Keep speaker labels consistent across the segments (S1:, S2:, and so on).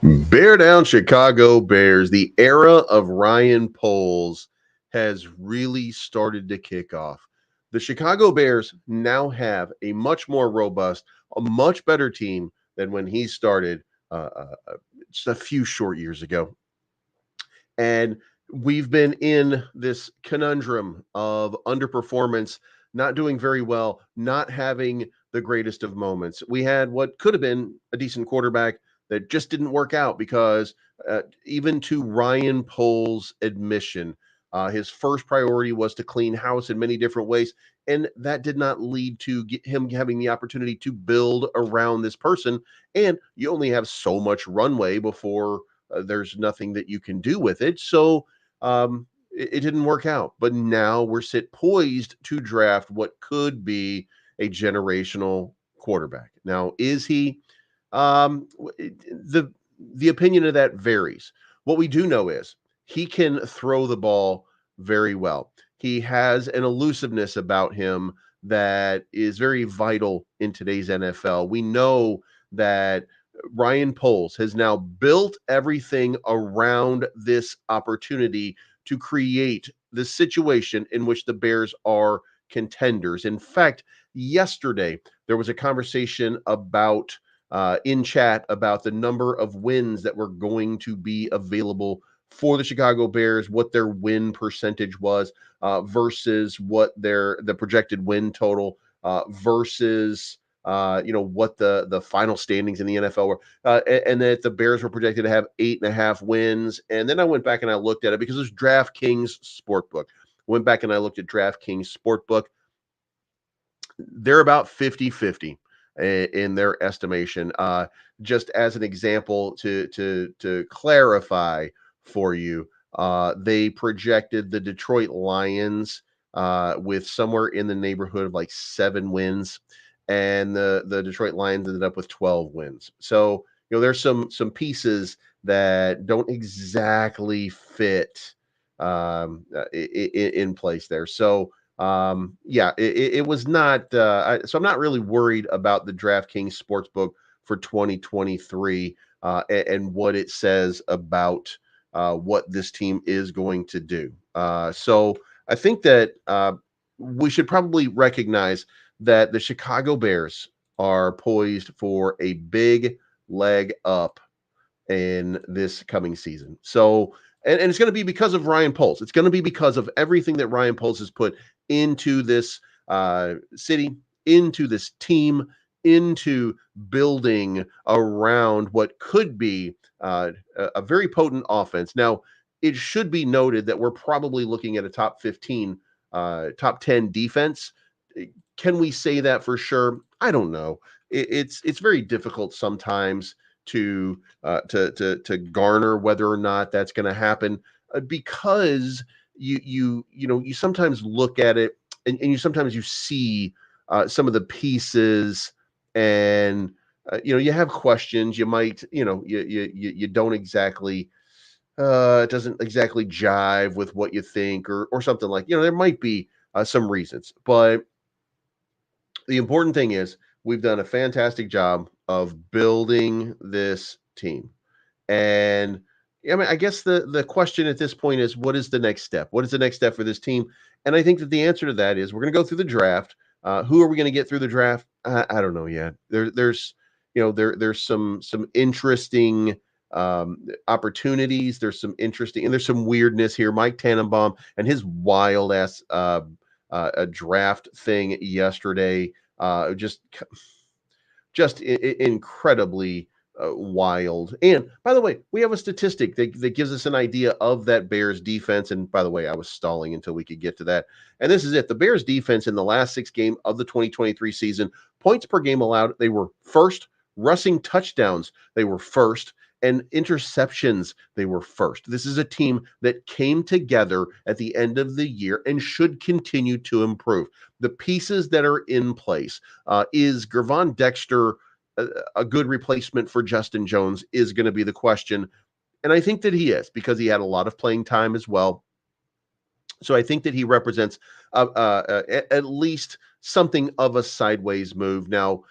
S1: Bear down, Chicago Bears. The era of Ryan Poles has really started to kick off. The Chicago Bears now have a much more robust, a much better team than when he started just a few short years ago. And we've been in this conundrum of underperformance, not doing very well, not having the greatest of moments. We had what could have been a decent quarterback that just didn't work out because, even to Ryan Poles' admission, his first priority was to clean house in many different ways. And that did not lead to him having the opportunity to build around this person. And you only have so much runway before there's nothing that you can do with it. So it didn't work out. But now we're poised to draft what could be a generational quarterback. Now, is he? The opinion of that varies. What we do know is he can throw the ball very well. He has an elusiveness about him that is very vital in today's NFL. We know that Ryan Poles has now built everything around this opportunity to create the situation in which the Bears are contenders. In fact, yesterday there was a conversation about in chat about the number of wins that were going to be available for the Chicago Bears, what their win percentage was versus what the projected win total versus what the final standings in the NFL were, and that the Bears were projected to have 8.5 wins. And then I went back and I looked at it because it was DraftKings Sportbook. Went back and I looked at DraftKings Sportbook. They're about 50-50 in their estimation. Just as an example, to clarify for you, they projected the Detroit Lions with somewhere in the neighborhood of like 7 wins, and the Detroit Lions ended up with 12 wins. So there's some pieces that don't exactly fit in place there. So it was not. So I'm not really worried about the DraftKings Sportsbook for 2023 and what it says about what this team is going to do. So I think that we should probably recognize that the Chicago Bears are poised for a big leg up in this coming season. So, and it's going to be because of Ryan Poles. It's going to be because of everything that Ryan Poles has put into this city, into this team, into building around what could be a very potent offense. Now, it should be noted that we're probably looking at a top 15, top 10 defense. Can we say that for sure? I don't know. It's very difficult sometimes to garner whether or not that's going to happen because you sometimes look at it and you sometimes you see some of the pieces and you have questions. You might you don't exactly it doesn't exactly jive with what you think or something like there might be some reasons, but the important thing is we've done a fantastic job of building this team. And I mean, I guess the question at this point is, what is the next step? What is the next step for this team? And I think that the answer to that is we're going to go through the draft. Who are we going to get through the draft? I don't know yet. There's some interesting opportunities. There's some interesting and there's some weirdness here. Mike Tannenbaum and his wild ass a draft thing yesterday, just incredibly wild. And by the way, we have a statistic that gives us an idea of that Bears defense. And by the way, I was stalling until we could get to that. And this is it. The Bears defense in the last 6 games of the 2023 season, points per game allowed, they were first. Rushing touchdowns, they were first. And interceptions, they were first. This is a team that came together at the end of the year and should continue to improve. The pieces that are in place, is Gervon Dexter a good replacement for Justin Jones is going to be the question. And I think that he is, because he had a lot of playing time as well. So I think that he represents at least something of a sideways move. Now,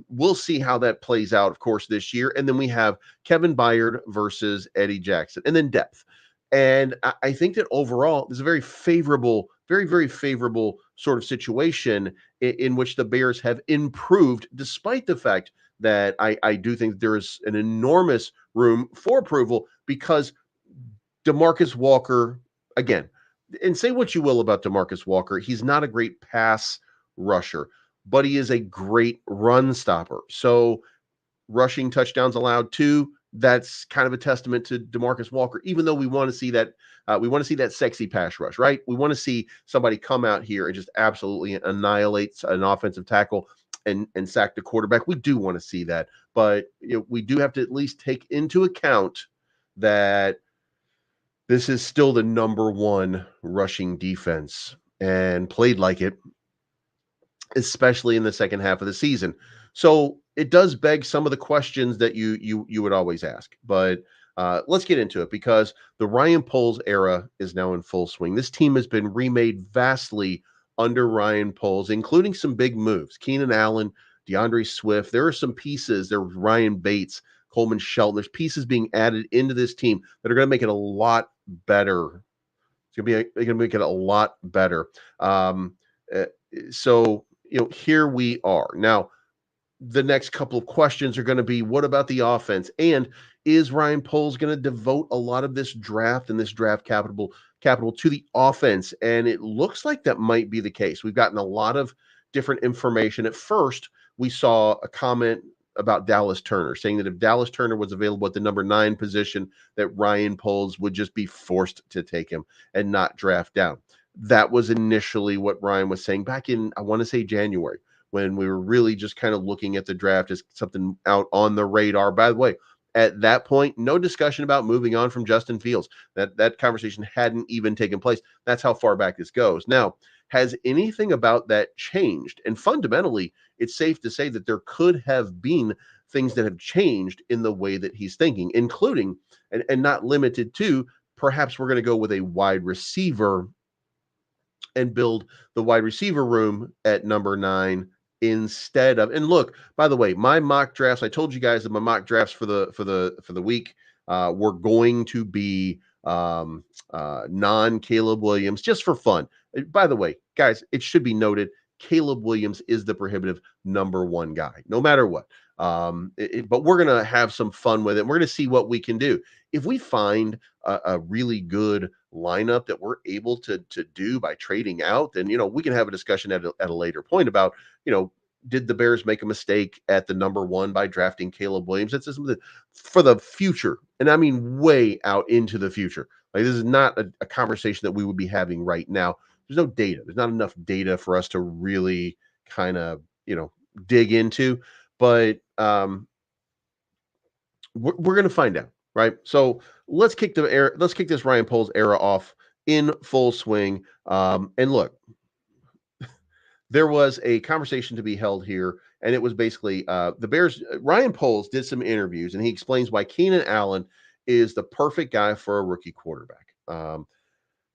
S1: we'll see how that plays out, of course, this year. And then we have Kevin Byard versus Eddie Jackson, and then depth. And I think that overall, there's a very favorable, very, very favorable sort of situation in which the Bears have improved, despite the fact that I do think there is an enormous room for approval because DeMarcus Walker, again, and say what you will about DeMarcus Walker, he's not a great pass rusher, but he is a great run stopper. So rushing touchdowns allowed too. That's kind of a testament to DeMarcus Walker, even though we want to see that we want to see that sexy pass rush, right? We want to see somebody come out here and just absolutely annihilate an offensive tackle and sack the quarterback. We do want to see that, but we do have to at least take into account that this is still the number one rushing defense and played like it, especially in the second half of the season. So it does beg some of the questions that you would always ask. But let's get into it because the Ryan Poles era is now in full swing. This team has been remade vastly under Ryan Poles, including some big moves. Keenan Allen, DeAndre Swift. There are some pieces. There was Ryan Bates, Coleman Shelton. There's pieces being added into this team that are going to make it a lot better. It's going to make it a lot better. Uh, so here we are now. The next couple of questions are going to be, what about the offense? And is Ryan Poles going to devote a lot of this draft and this draft capital to the offense? And it looks like that might be the case. We've gotten a lot of different information. At first, we saw a comment about Dallas Turner saying that if Dallas Turner was available at the number 9 position, that Ryan Poles would just be forced to take him and not draft down. That was initially what Ryan was saying back in, I want to say, January, when we were really just kind of looking at the draft as something out on the radar. By the way, at that point, no discussion about moving on from Justin Fields. That conversation hadn't even taken place. That's how far back this goes. Now, has anything about that changed? And fundamentally, it's safe to say that there could have been things that have changed in the way that he's thinking, including, and not limited to, perhaps we're going to go with a wide receiver and build the wide receiver room at number 9 instead of. And look, by the way, my mock drafts, I told you guys that my mock drafts for the week were going to be non Caleb Williams, just for fun. By the way, guys, it should be noted, Caleb Williams is the prohibitive number 1 guy, no matter what. But we're going to have some fun with it. We're going to see what we can do. If we find a really good lineup that we're able to do by trading out, then we can have a discussion at a later point about did the Bears make a mistake at the number 1 by drafting Caleb Williams? That's something for the future, and I mean way out into the future. Like, this is not a conversation that we would be having right now. There's no data. There's not enough data for us to really kind of dig into, but we're going to find out, right? So let's kick this Ryan Poles era off in full swing. And look, there was a conversation to be held here, and it was basically the Bears. Ryan Poles did some interviews, and he explains why Keenan Allen is the perfect guy for a rookie quarterback.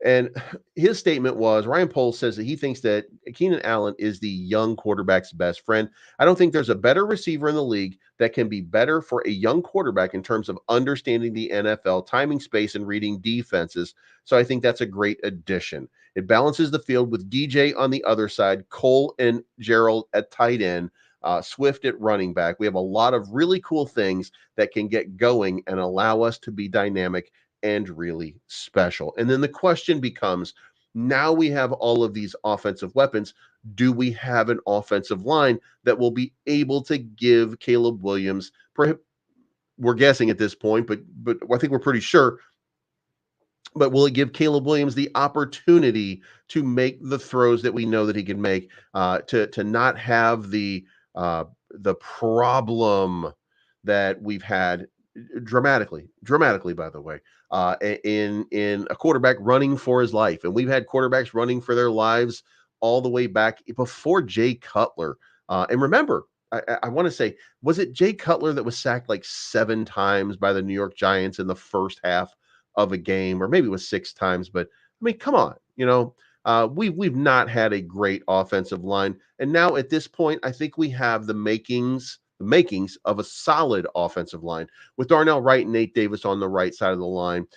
S1: And his statement was, Ryan Poles says that he thinks that Keenan Allen is the young quarterback's best friend. I don't think there's a better receiver in the league that can be better for a young quarterback in terms of understanding the NFL, timing space, and reading defenses. So I think that's a great addition. It balances the field with DJ on the other side, Cole and Gerald at tight end, Swift at running back. We have a lot of really cool things that can get going and allow us to be dynamic and really special. And then the question becomes, now we have all of these offensive weapons. Do we have an offensive line that will be able to give Caleb Williams, we're guessing at this point, but I think we're pretty sure, but will it give Caleb Williams the opportunity to make the throws that we know that he can make, to not have the problem that we've had dramatically, by the way, in a quarterback running for his life. And we've had quarterbacks running for their lives all the way back before Jay Cutler. And remember, I want to say, was it Jay Cutler that was sacked like 7 times by the New York Giants in the first half of a game? Or maybe it was 6 times, but I mean, come on, we've not had a great offensive line, and now at this point, I think we have the makings of a solid offensive line with Darnell Wright and Nate Davis on the right side of the line,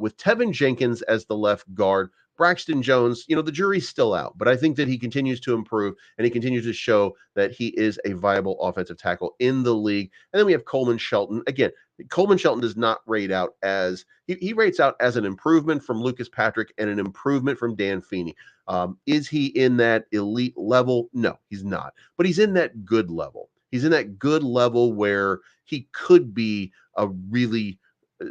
S1: with Tevin Jenkins as the left guard. Braxton Jones, the jury's still out, but I think that he continues to improve and he continues to show that he is a viable offensive tackle in the league. And then we have Coleman Shelton. Again, Coleman Shelton does not rate out as he rates out as an improvement from Lucas Patrick and an improvement from Dan Feeney. Is he in that elite level? No, he's not. But he's in that good level. He's in that good level where he could be a really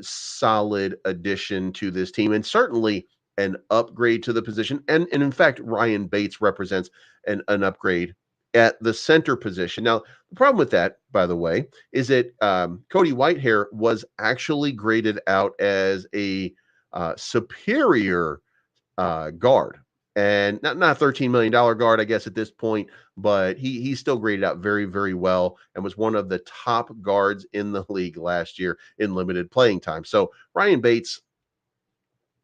S1: solid addition to this team, and certainly an upgrade to the position. And in fact, Ryan Bates represents an upgrade at the center position. Now, the problem with that, by the way, is that Cody Whitehair was actually graded out as a superior guard. And not $13 million guard, I guess, at this point, but he's still graded out very, very well and was one of the top guards in the league last year in limited playing time. So Ryan Bates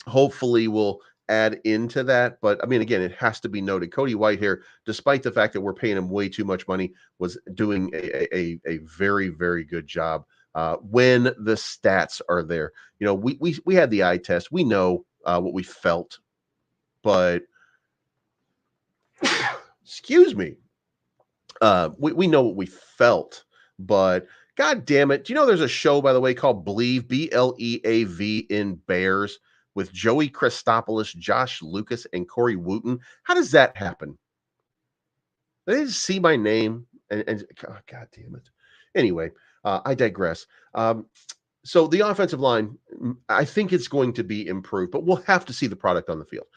S1: hopefully will add into that. But I mean, again, it has to be noted, Cody Whitehair, despite the fact that we're paying him way too much money, was doing a very, very good job when the stats are there. We had the eye test. We know what we felt, but excuse me. We know what we felt, but God damn it. Do you know there's a show, by the way, called Bleev, Bleav in Bears with Joey Christopoulos, Josh Lucas, and Corey Wooten? How does that happen? They just see my name and oh, God damn it. Anyway, I digress. So the offensive line, I think it's going to be improved, but we'll have to see the product on the field.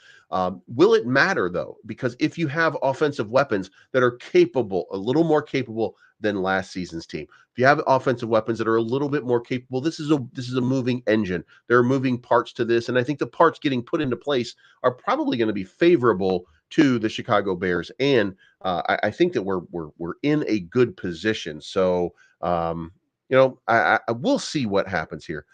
S1: Will it matter, though? Because if you have offensive weapons that are capable, a little more capable than last season's team, if you have offensive weapons that are a little bit more capable, this is a moving engine. There are moving parts to this, and I think the parts getting put into place are probably going to be favorable to the Chicago Bears, and I think that we're in a good position. So. I will see what happens here.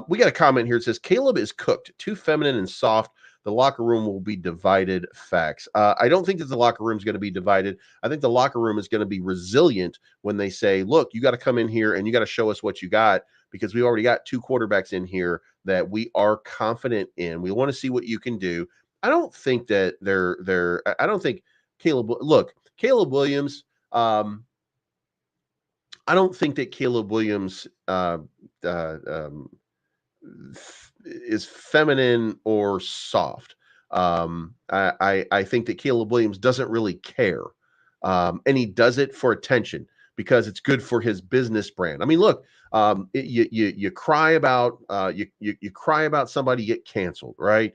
S1: We got a comment here. It says, Caleb is cooked, too feminine and soft. The locker room will be divided. Facts. I don't think that the locker room is going to be divided. I think the locker room is going to be resilient when they say, look, you got to come in here and you got to show us what you got, because we already got two quarterbacks in here that we are confident in. We want to see what you can do. I don't think that I don't think Caleb Williams, I don't think that Caleb Williams is feminine or soft. I think that Caleb Williams doesn't really care, and he does it for attention because it's good for his business brand. I mean, look, you cry about you cry about somebody get canceled, right?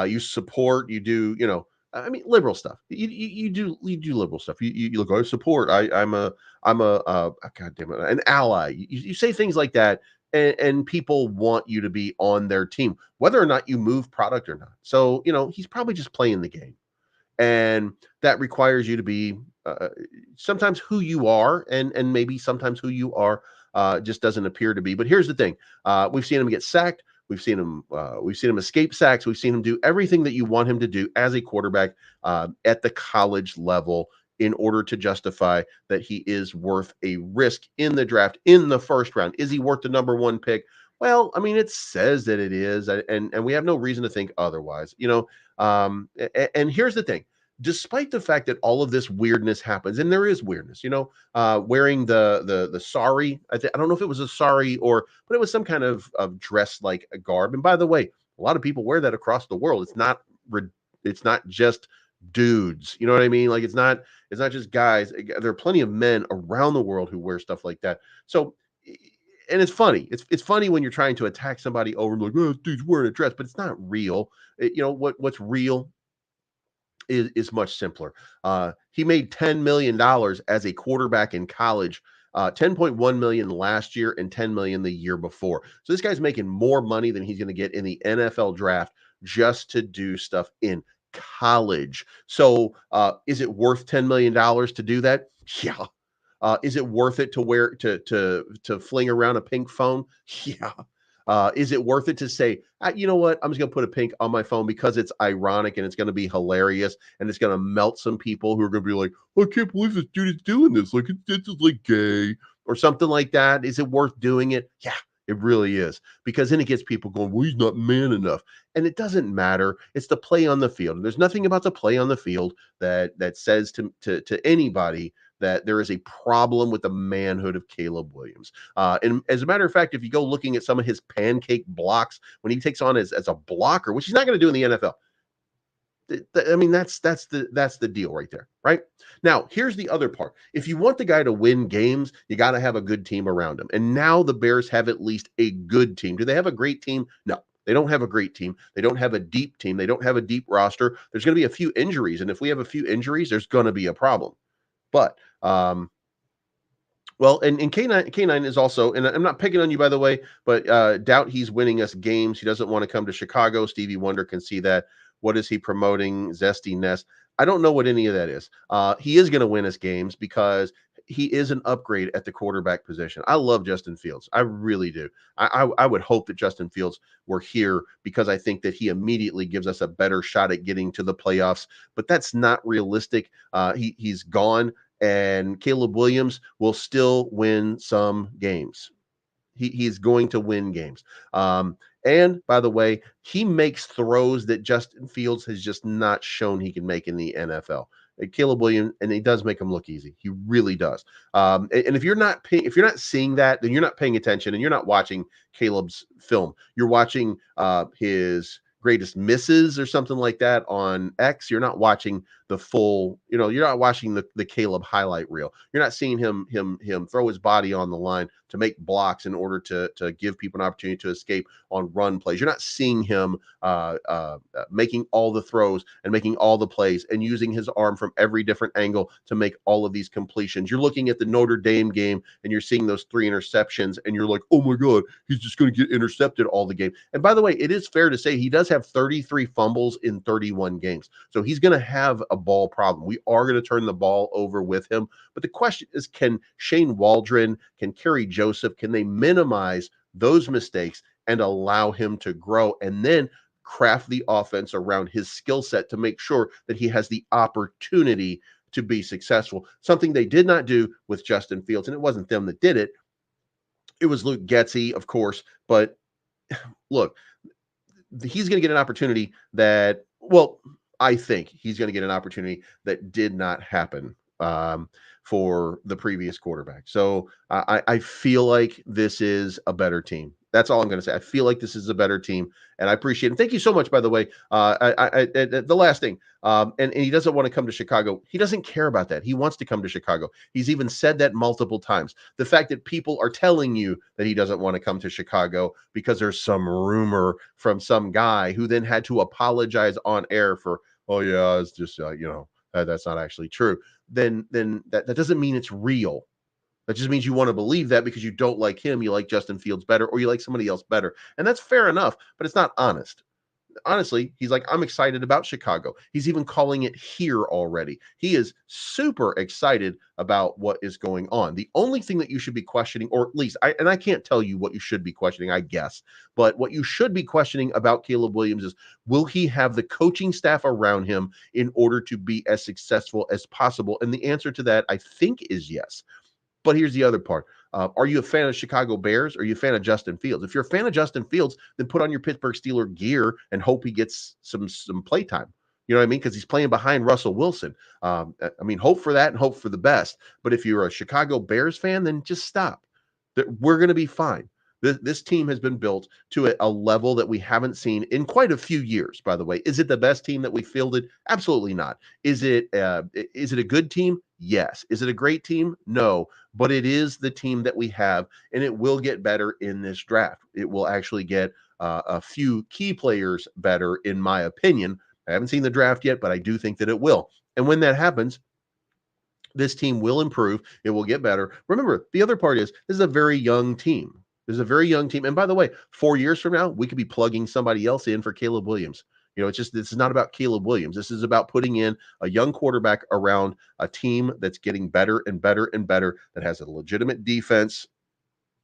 S1: You support, you do, I mean, liberal stuff. You do liberal stuff. You look, I support. I'm a God damn it, an ally. You say things like that, and people want you to be on their team, whether or not you move product or not. So he's probably just playing the game, and that requires you to be sometimes who you are, and maybe sometimes who you are just doesn't appear to be. But here's the thing: we've seen him get sacked. We've seen him escape sacks. We've seen him do everything that you want him to do as a quarterback at the college level in order to justify that he is worth a risk in the draft in the first round. Is he worth the number one pick? Well, I mean, it says that it is, and we have no reason to think otherwise. And here's the thing: despite the fact that all of this weirdness happens, and there is weirdness, wearing the sari. I don't know if it was a sari but it was some kind of dress like a garb. And by the way, a lot of people wear that across the world. It's not just dudes. You know what I mean? Like it's not just guys. There are plenty of men around the world who wear stuff like that. So, and it's funny. It's funny when you're trying to attack somebody over like, oh, dude's wearing a dress, but it's not real. What's real is much simpler. He made $10 million as a quarterback in college, 10.1 million last year and 10 million the year before. So this guy's making more money than he's going to get in the NFL draft just to do stuff in college. So is it worth $10 million to do that? Yeah. Is it worth it to wear to fling around a pink phone? Yeah. Is it worth it to say, you know what, I'm just going to put a pink on my phone because it's ironic and it's going to be hilarious and it's going to melt some people who are going to be like, I can't believe this dude is doing this. Like, it's just like gay or something like that. Is it worth doing it? Yeah, it really is, because then it gets people going, well, he's not man enough. And it doesn't matter. It's the play on the field. And there's nothing about the play on the field that says to anybody that there is a problem with the manhood of Caleb Williams. And as a matter of fact, if you go looking at some of his pancake blocks when he takes on as a blocker, which he's not going to do in the NFL, I mean, that's the deal right there, right? Now, here's the other part. If you want the guy to win games, you got to have a good team around him. And now the Bears have at least a good team. Do they have a great team? No. They don't have a great team. They don't have a deep team. They don't have a deep roster. There's going to be a few injuries, and if we have a few injuries, there's going to be a problem. But well, and K9 is also, and I'm not picking on you, by the way, but doubt he's winning us games. He doesn't want to come to Chicago. Stevie Wonder can see that. What is he promoting? Zesty Nest. I don't know what any of that is. He is going to win us games because he is an upgrade at the quarterback position. I love Justin Fields. I really do. I would hope that Justin Fields were here because I think that he immediately gives us a better shot at getting to the playoffs, but that's not realistic. He's gone, and Caleb Williams will still win some games. He's going to win games. And by the way, he makes throws that Justin Fields has just not shown he can make in the NFL. Caleb Williams, and he does make them look easy. He really does. And if you're not seeing that, then you're not paying attention, and you're not watching Caleb's film. You're watching his greatest misses or something like that on X. You're not watching the full, you're not watching the Caleb highlight reel. You're not seeing him throw his body on the line to make blocks in order to give people an opportunity to escape on run plays. You're not seeing him making all the throws and making all the plays and using his arm from every different angle to make all of these completions. You're looking at the Notre Dame game and you're seeing those 3 interceptions and you're like, oh my God, he's just going to get intercepted all the game. And by the way, it is fair to say he does have 33 fumbles in 31 games. So he's going to have a ball problem. We are going to turn the ball over with him. But the question is, can Shane Waldron, can Kerry Joseph, can they minimize those mistakes and allow him to grow and then craft the offense around his skill set to make sure that he has the opportunity to be successful? Something they did not do with Justin Fields, and it wasn't them that did it. It was Luke Getsy, of course. But look, he's going to get an opportunity that, well, I think he's going to get an opportunity that did not happen for the previous quarterback. So I feel like this is a better team. That's all I'm going to say. I feel like this is a better team, and I appreciate it. Thank you so much, by the way. The last thing, and he doesn't want to come to Chicago. He doesn't care about that. He wants to come to Chicago. He's even said that multiple times. The fact that people are telling you that he doesn't want to come to Chicago because there's some rumor from some guy who then had to apologize on air for, oh yeah, it's just that's not actually true. Then that doesn't mean it's real. That just means you want to believe that because you don't like him, you like Justin Fields better, or you like somebody else better. And that's fair enough, but it's not honest. Honestly, he's like, I'm excited about Chicago. He's even calling it here already. He is super excited about what is going on. The only thing that you should be questioning, or at least I can't tell you what you should be questioning, I guess, but what you should be questioning about Caleb Williams is, will he have the coaching staff around him in order to be as successful as possible? And the answer to that, I think, is yes. But here's the other part. Are you a fan of Chicago Bears or are you a fan of Justin Fields? If you're a fan of Justin Fields, then put on your Pittsburgh Steelers gear and hope he gets some play time. You know what I mean? Because he's playing behind Russell Wilson. I mean, hope for that and hope for the best. But if you're a Chicago Bears fan, then just stop. We're going to be fine. This team has been built to a level that we haven't seen in quite a few years, by the way. Is it the best team that we fielded? Absolutely not. Is it a good team? Yes. Is it a great team? No. But it is the team that we have, and it will get better in this draft. It will actually get a few key players better, in my opinion. I haven't seen the draft yet, but I do think that it will. And when that happens, this team will improve. It will get better. Remember, the other part is this is a very young team. This is a very young team. And by the way, 4 years from now, we could be plugging somebody else in for Caleb Williams. It's just, this is not about Caleb Williams. This is about putting in a young quarterback around a team that's getting better and better and better, that has a legitimate defense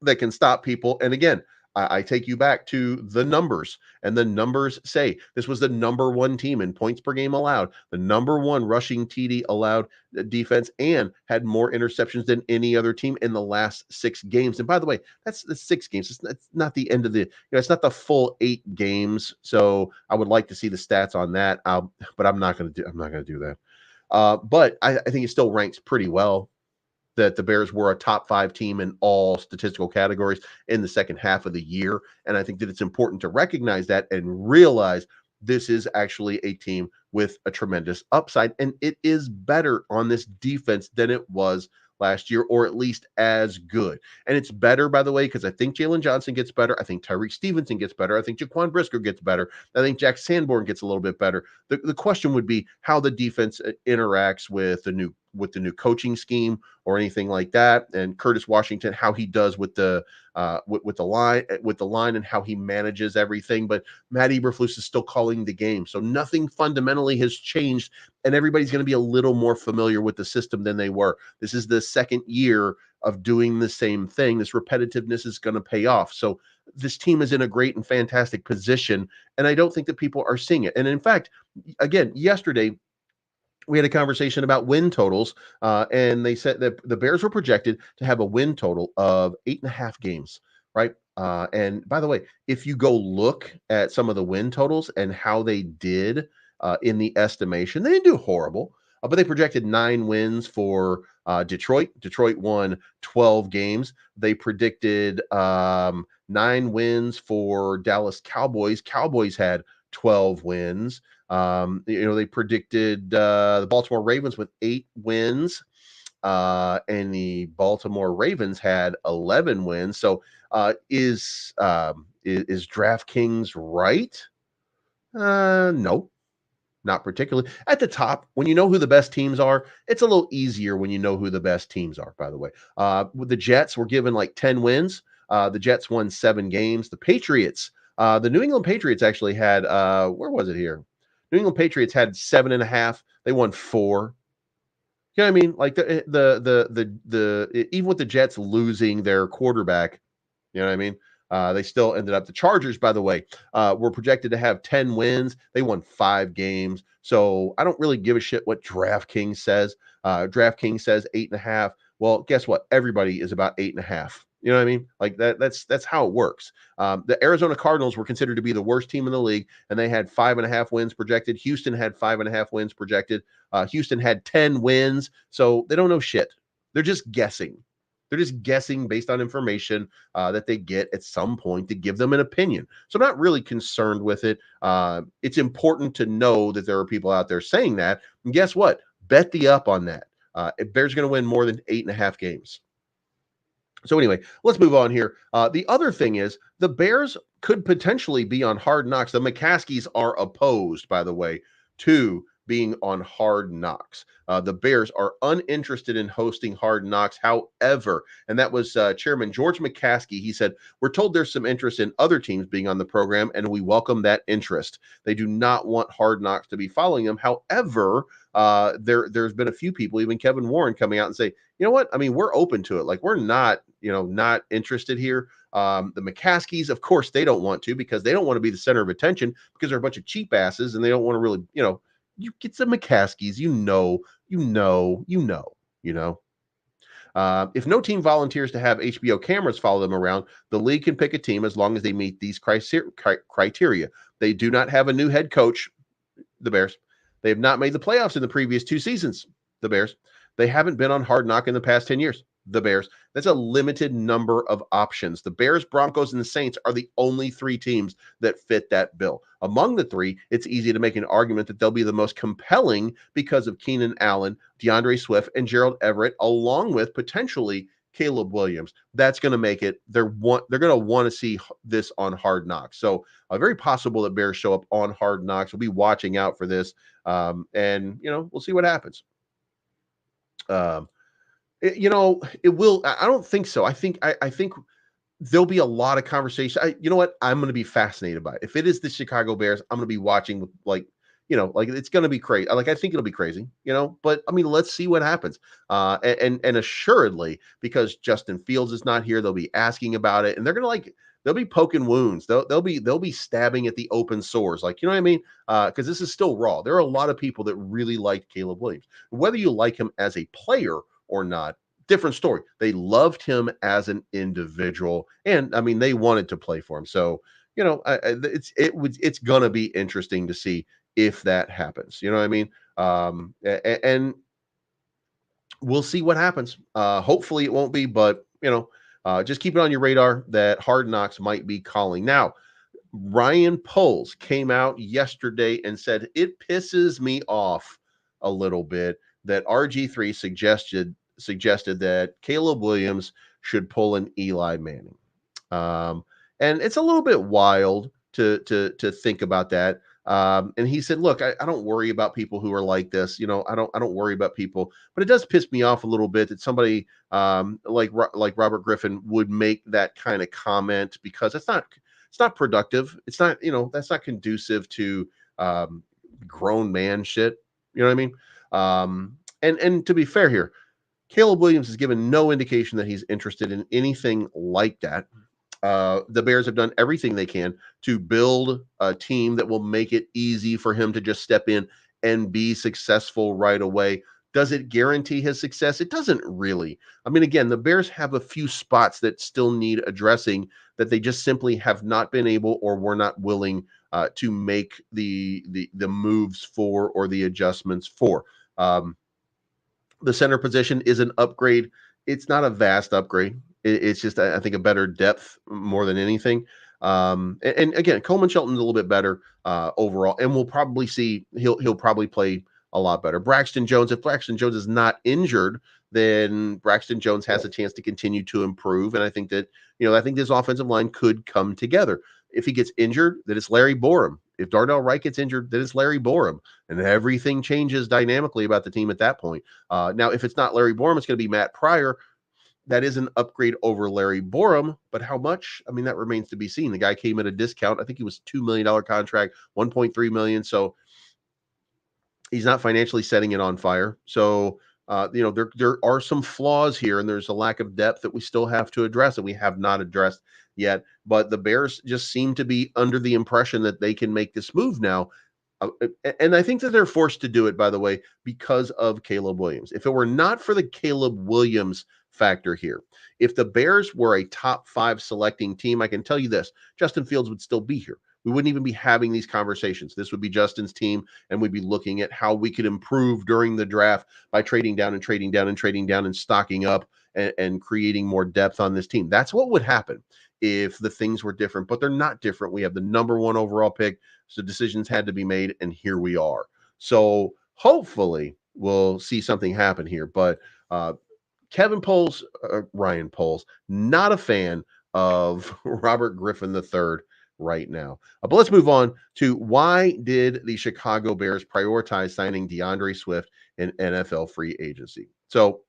S1: that can stop people. And again, I take you back to the numbers, and the numbers say this was the number one team in points per game allowed, the number one rushing TD allowed defense, and had more interceptions than any other team in the last 6 games. And by the way, that's the 6 games. It's not the end of the, it's not the full 8 games. So I would like to see the stats on that. But I'm not going to do that. But I think it still ranks pretty well that the Bears were a top 5 team in all statistical categories in the second half of the year. And I think that it's important to recognize that and realize this is actually a team with a tremendous upside. And it is better on this defense than it was last year, or at least as good. And it's better, by the way, because I think Jalen Johnson gets better. I think Tyreek Stevenson gets better. I think Jaquan Brisker gets better. I think Jack Sanborn gets a little bit better. The question would be how the defense interacts with the new coaching scheme or anything like that, and Curtis Washington, how he does with the line and how he manages everything. But Matt Eberflus is still calling the game, so nothing fundamentally has changed, and everybody's going to be a little more familiar with the system than they were. This is the second year of doing the same thing. This repetitiveness is going to pay off. So this team is in a great and fantastic position, and I don't think that people are seeing it. And in fact, again, yesterday we had a conversation about win totals, and they said that the Bears were projected to have a win total of 8.5 games, right? And by the way, if you go look at some of the win totals and how they did in the estimation, they didn't do horrible, but they projected 9 wins for Detroit. Detroit won 12 games. They predicted 9 wins for Dallas Cowboys. Cowboys had 12 wins. They predicted the Baltimore Ravens with 8 wins, and the Baltimore Ravens had 11 wins. So is DraftKings right? No, not particularly. At the top, when you know who the best teams are, it's a little easier when you know who the best teams are, by the way. With the Jets were given like 10 wins. The Jets won 7 games. The Patriots, the New England Patriots actually had, where was it here? New England Patriots had 7.5. They won 4. You know what I mean? Like even with the Jets losing their quarterback, you know what I mean? They still ended up. The Chargers, by the way, were projected to have 10 wins. They won 5 games. So I don't really give a shit what DraftKings says. DraftKings says 8.5. Well, guess what? Everybody is about 8.5. You know what I mean? Like that's how it works. The Arizona Cardinals were considered to be the worst team in the league, and they had 5.5 wins projected. Houston had 5.5 wins projected. Houston had 10 wins. So they don't know shit. They're just guessing. They're just guessing based on information that they get at some point to give them an opinion. So I'm not really concerned with it. It's important to know that there are people out there saying that. And guess what? Bet the up on that. Bears are going to win more than 8.5 games. So anyway, let's move on here. The other thing is the Bears could potentially be on Hard Knocks. The McCaskies are opposed, by the way, to being on Hard Knocks. The Bears are uninterested in hosting Hard Knocks. However, and that was Chairman George McCaskey. He said, "We're told there's some interest in other teams being on the program, and we welcome that interest. They do not want Hard Knocks to be following them. However, there's been a few people, even Kevin Warren, coming out and say, you know what? I mean, we're open to it. Like, we're not, not interested here. The McCaskies, of course, they don't want to because they don't want to be the center of attention because they're a bunch of cheap asses and they don't want to really, you get some McCaskies, you know. If no team volunteers to have HBO cameras follow them around, the league can pick a team as long as they meet these criteria. They do not have a new head coach, the Bears. They have not made the playoffs in the previous 2 seasons, the Bears. They haven't been on Hard Knock in the past 10 years, the Bears. That's a limited number of options. The Bears, Broncos, and the Saints are the only 3 teams that fit that bill. Among the 3, it's easy to make an argument that they'll be the most compelling because of Keenan Allen, DeAndre Swift, and Gerald Everett, along with potentially Caleb Williams. That's going to make it. They're going to want to see this on Hard Knocks. So very possible that Bears show up on Hard Knocks. We'll be watching out for this, and we'll see what happens. It will. I don't think so. I think there'll be a lot of conversation. You know what? I'm going to be fascinated by it. If it is the Chicago Bears, I'm going to be watching with like it's going to be crazy. Like, I think it'll be crazy, but I mean, let's see what happens. And assuredly, because Justin Fields is not here, they'll be asking about it, and they're going to they'll be poking wounds. They'll be stabbing at the open sores. Like, you know what I mean? Because this is still raw. There are a lot of people that really liked Caleb Williams. Whether you like him as a player or not, different story. They loved him as an individual, and I mean, they wanted to play for him. So, it's gonna be interesting to see if that happens. You know what I mean? And we'll see what happens. Hopefully, it won't be, but just keep it on your radar that Hard Knocks might be calling now. Ryan Poles came out yesterday and said it pisses me off a little bit that RG3 suggested that Caleb Williams should pull an Eli Manning. And it's a little bit wild to think about that. And he said, "Look, I don't worry about people who are like this. I don't worry about people, but it does piss me off a little bit that somebody like Robert Griffin would make that kind of comment because it's not productive. It's not that's not conducive to grown man shit. You know what I mean? And to be fair here, Caleb Williams has given no indication that he's interested in anything like that. The Bears have done everything they can to build a team that will make it easy for him to just step in and be successful right away. Does it guarantee his success? It doesn't really. I mean, again, the Bears have a few spots that still need addressing that they just simply have not been able or were not willing to make the moves for or the adjustments for. The center position is an upgrade. It's not a vast upgrade. It's just, I think, a better depth more than anything. And again, Coleman Shelton's a little bit better overall, and we'll probably see he'll probably play a lot better. Braxton Jones, if Braxton Jones is not injured, then Braxton Jones has a chance to continue to improve. And I think that, I think this offensive line could come together. If he gets injured, then it's Larry Borum. If Darnell Wright gets injured, then it's Larry Borum. And everything changes dynamically about the team at that point. Now, if it's not Larry Borum, it's going to be Matt Pryor. That is an upgrade over Larry Borum, but how much? I mean, that remains to be seen. The guy came at a discount. I think he was $2 million contract, $1.3 million. So he's not financially setting it on fire. So, there are some flaws here, and there's a lack of depth that we still have to address that we have not addressed yet. But the Bears just seem to be under the impression that they can make this move now. And I think that they're forced to do it, by the way, because of Caleb Williams. If it were not for the Caleb Williams factor here, if the Bears were a top 5 selecting team, I can tell you this, Justin Fields would still be here. We wouldn't even be having these conversations. This would be Justin's team, and we'd be looking at how we could improve during the draft by trading down and trading down and trading down and stocking up and creating more depth on this team. That's what would happen if the things were different, but they're not different. We have the number 1 overall pick, so decisions had to be made, and here we are. So hopefully we'll see something happen here. But Ryan Poles, not a fan of Robert Griffin III right now. But let's move on to why did the Chicago Bears prioritize signing DeAndre Swift in NFL free agency? So,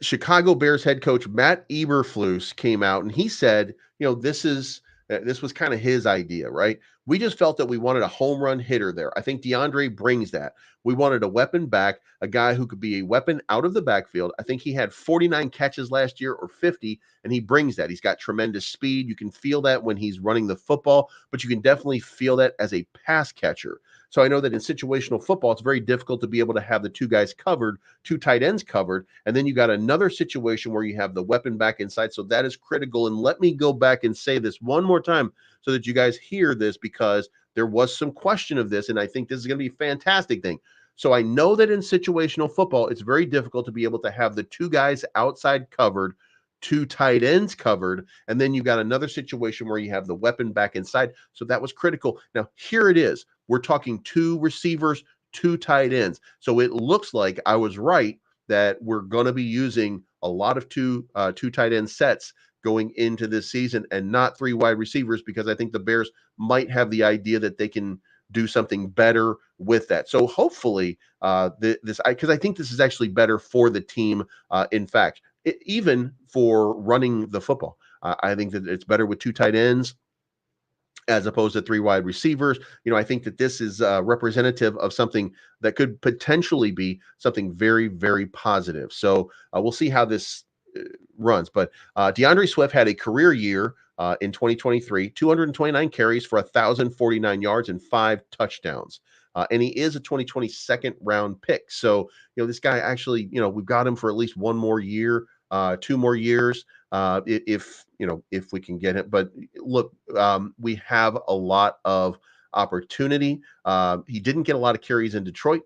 S1: Chicago Bears head coach Matt Eberflus came out and he said, this was kind of his idea, right? We just felt that we wanted a home run hitter there. I think DeAndre brings that. We wanted a weapon back, a guy who could be a weapon out of the backfield. I think he had 49 catches last year or 50, and he brings that. He's got tremendous speed. You can feel that when he's running the football, but you can definitely feel that as a pass catcher. So I know that in situational football, it's very difficult to be able to have the two guys covered, 2 tight ends covered, and then you got another situation where you have the weapon back inside. So that is critical. And let me go back and say this one more time so that you guys hear this, because there was some question of this, and I think this is going to be a fantastic thing. So I know that in situational football, it's very difficult to be able to have the 2 guys outside covered, 2 tight ends covered, and then you got another situation where you have the weapon back inside. So that was critical. Now, here it is. We're talking 2 receivers, 2 tight ends. So it looks like I was right that we're going to be using a lot of two tight end sets going into this season and not 3 wide receivers, because I think the Bears might have the idea that they can do something better with that. So hopefully because I think this is actually better for the team. In fact, even for running the football, I think that it's better with 2 tight ends as opposed to 3 wide receivers. I think that this is representative of something that could potentially be something very, very positive. So we'll see how this runs. But DeAndre Swift had a career year in 2023, 229 carries for 1,049 yards and 5 touchdowns. And he is a 2020 second round pick. So, this guy actually, we've got him for at least one more year, 2 more years, if we can get it. But look, we have a lot of opportunity. He didn't get a lot of carries in Detroit,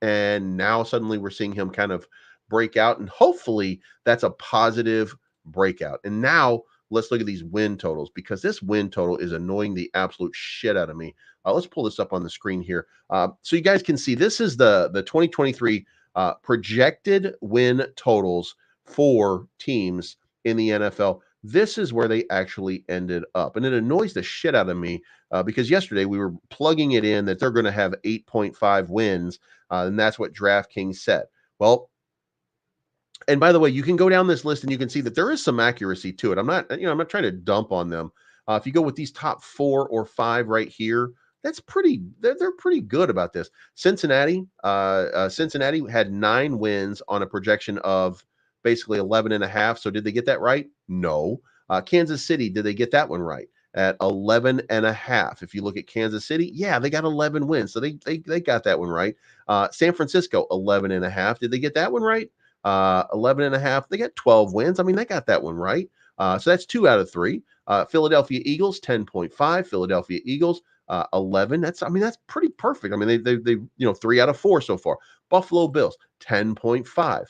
S1: and now suddenly we're seeing him kind of break out, and hopefully that's a positive breakout. And now let's look at these win totals, because this win total is annoying the absolute shit out of me. Let's pull this up on the screen here, so you guys can see. This is the 2023 projected win totals for teams in the NFL. This is where they actually ended up, and it annoys the shit out of me because yesterday we were plugging it in that they're going to have 8.5 wins, and that's what DraftKings said. Well, and by the way, you can go down this list and you can see that there is some accuracy to it. I'm not trying to dump on them. If you go with these top 4 or 5 right here, they're pretty good about this. Cincinnati had 9 wins on a projection of basically 11.5. So did they get that right? No. Kansas City, did they get that one right? At 11.5. If you look at Kansas City, yeah, they got 11 wins. So they got that one right. San Francisco, 11.5. Did they get that one right? 11.5. They got 12 wins. I mean, they got that one right. So that's 2 out of 3. Philadelphia Eagles, 10.5. Philadelphia Eagles, 11. That's pretty perfect. I mean, they 3 out of 4 so far. Buffalo Bills, 10.5.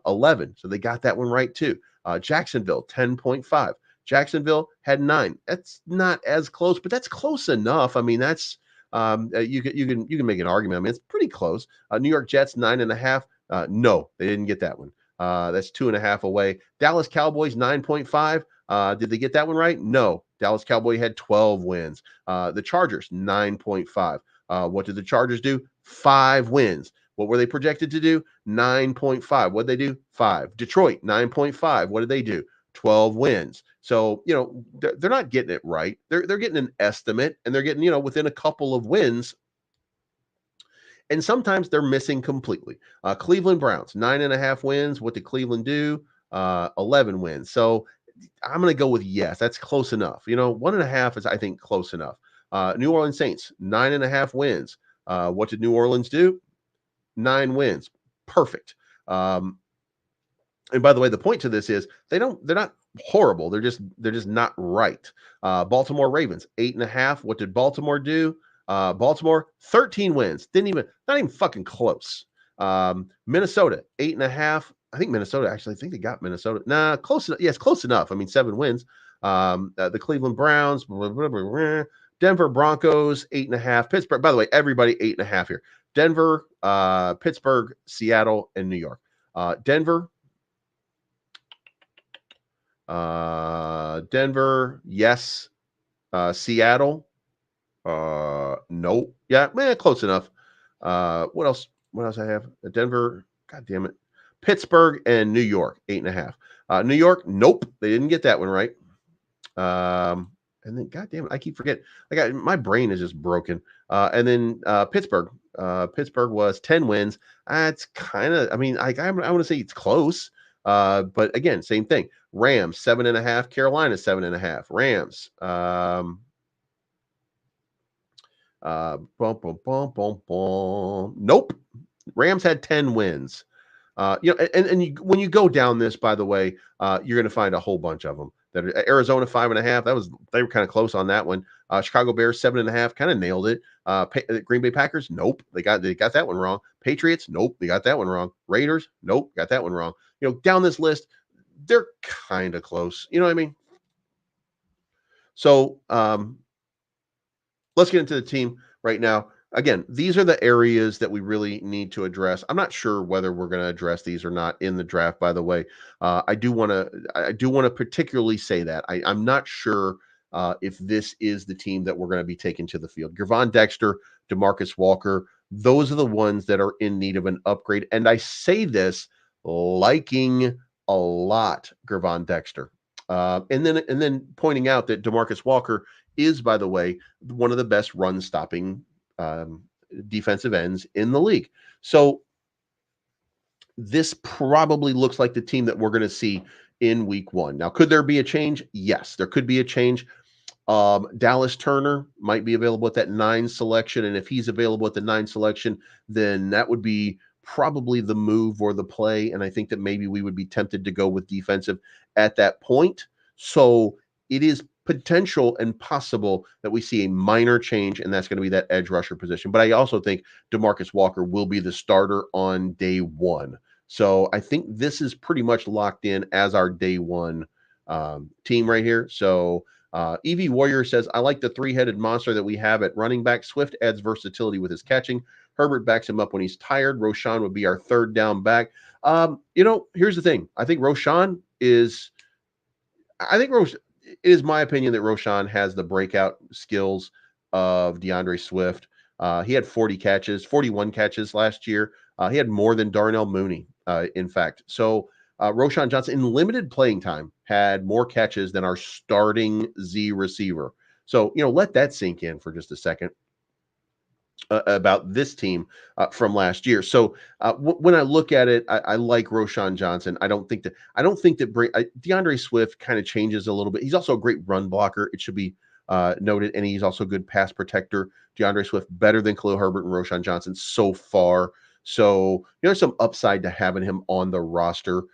S1: 11. So they got that one right too. Jacksonville, 10.5. Jacksonville had 9. That's not as close, but that's close enough. I mean, that's you can make an argument. I mean, it's pretty close. New York Jets, 9.5. No, they didn't get that one. That's 2.5 away. Dallas Cowboys, 9.5. Did they get that one right? No. Dallas Cowboy had 12 wins. The Chargers, 9.5. What did the Chargers do? 5 wins. What were they projected to do? 9.5. What did they do? 5. Detroit, 9.5. What did they do? 12 wins. So, they're not getting it right. They're getting an estimate, and they're getting, within a couple of wins. And sometimes they're missing completely. Cleveland Browns, 9.5 wins. What did Cleveland do? 11 wins. So I'm going to go with yes. That's close enough. 1.5 is, I think, close enough. New Orleans Saints, 9.5 wins. What did New Orleans do? 9 wins. Perfect. And by the way, the point to this is they're not horrible. They're just not right. Baltimore Ravens, 8.5. What did Baltimore do? Baltimore, 13 wins. Not even fucking close. Minnesota, 8.5. I think they got Minnesota. Nah, close enough. Yes, close enough. I mean, 7 wins. The Cleveland Browns, Denver Broncos, 8.5. Pittsburgh, by the way, everybody 8.5 here. Denver, Pittsburgh, Seattle, and New York. Denver, yes. Seattle, nope. Yeah, close enough. What else I have? Denver, god damn it. Pittsburgh and New York, 8.5. New York, nope. They didn't get that one right. And then, god damn it, I keep forgetting. My brain is just broken. And then Pittsburgh. Pittsburgh was 10 wins. It's kind of, I want to say it's close. But again, same thing. Rams, 7.5. Carolina, 7.5. Rams. Nope. Rams had 10 wins. When you go down this, by the way, you're going to find a whole bunch of them. That are Arizona 5.5. They were kind of close on that one. Chicago Bears 7.5, kind of nailed it. Green Bay Packers, nope, they got that one wrong. Patriots, nope, they got that one wrong. Raiders, nope, got that one wrong. Down this list, they're kind of close. You know what I mean? So let's get into the team right now. Again, these are the areas that we really need to address. I'm not sure whether we're going to address these or not in the draft, by the way. I do want to particularly say that I'm not sure if this is the team that we're going to be taking to the field. Gervon Dexter, DeMarcus Walker, those are the ones that are in need of an upgrade. And I say this liking a lot Gervon Dexter. And then pointing out that DeMarcus Walker is, by the way, one of the best run-stopping defensive ends in the league. So this probably looks like the team that we're going to see in week one. Now, could there be a change? Yes, there could be a change. Dallas Turner might be available at that 9 selection. And if he's available at the 9 selection, then that would be probably the move or the play. And I think that maybe we would be tempted to go with defensive at that point. So it is potential and possible that we see a minor change, and that's going to be that edge rusher position. But I also think DeMarcus Walker will be the starter on day one. So I think this is pretty much locked in as our day one team right here. So EV Warrior says, I like the 3-headed monster that we have at running back. Swift adds versatility with his catching. Herbert backs him up when he's tired. Roshan would be our third down back. Here's the thing. I think it is my opinion that Roshan has the breakout skills of DeAndre Swift. He had 41 catches last year. He had more than Darnell Mooney, in fact. So Roshan Johnson, in limited playing time, had more catches than our starting Z receiver. So, let that sink in for just a second about this team from last year. So when I look at it, I like Roshan Johnson. I don't think that DeAndre Swift kind of changes a little bit. He's also a great run blocker. It should be noted, and he's also a good pass protector. DeAndre Swift better than Khalil Herbert and Roshan Johnson so far. So there's some upside to having him on the roster.